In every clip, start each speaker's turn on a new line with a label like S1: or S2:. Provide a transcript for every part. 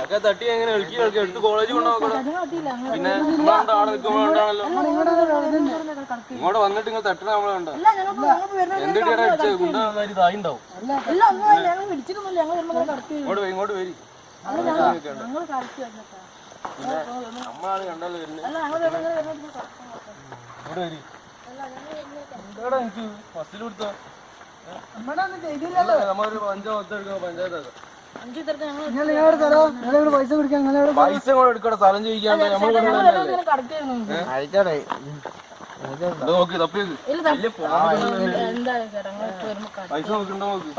S1: ഒക്കെ തട്ടി എങ്ങനെ എടുത്ത് കോളേജ് കൊണ്ടുപോകണം. പിന്നെ ആടെ നിൽക്കുമ്പോഴാണല്ലോ ഇങ്ങോട്ട് വന്നിട്ട് നിങ്ങൾ തട്ടണ നമ്മളെ കണ്ട എന്തിട്ടാ അടിച്ചത് ഗുണ്ടായി ഇതായിണ്ടാവും. ഇങ്ങോട്ട് വരി നമ്മളാണ് കണ്ടല്ലോ വരുന്നത്. ഇങ്ങോട്ട് വരി എന്താടാ എനിക്ക് ഫസ്റ്റിൽ കൊടുത്തോ നമ്മളൊരു പഞ്ചായത്ത് പഞ്ചായത്ത് പൈസ കൂടെ എടുക്കണ സ്ഥലം ചോദിക്കാണ്ട് നോക്കി തപ്പിയത് പൈസ നോക്കണ്ടോ നോക്ക്.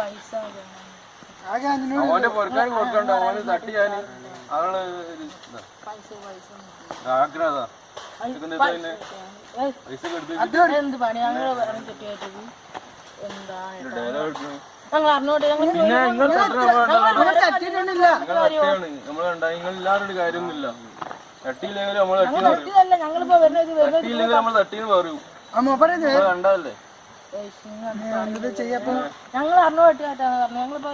S1: അവന്റെ പൊറക്കാൻ കൊടുക്കണ്ട അവന് തട്ടിയാന് അവള് ആഗ്രഹ പൈസ നമ്മളെല്ലാവരുടെ കാര്യമൊന്നുമില്ല. തട്ടിയില്ലെങ്കിൽ നമ്മൾ തട്ടിയില്ലെങ്കിൽ നമ്മൾ തട്ടീന്ന് പറയൂ. കണ്ടല്ലേ
S2: ഞങ്ങൾ അറിഞ്ഞു പറ്റിയായിട്ടാണ് പറഞ്ഞത്. ഞങ്ങളിപ്പോ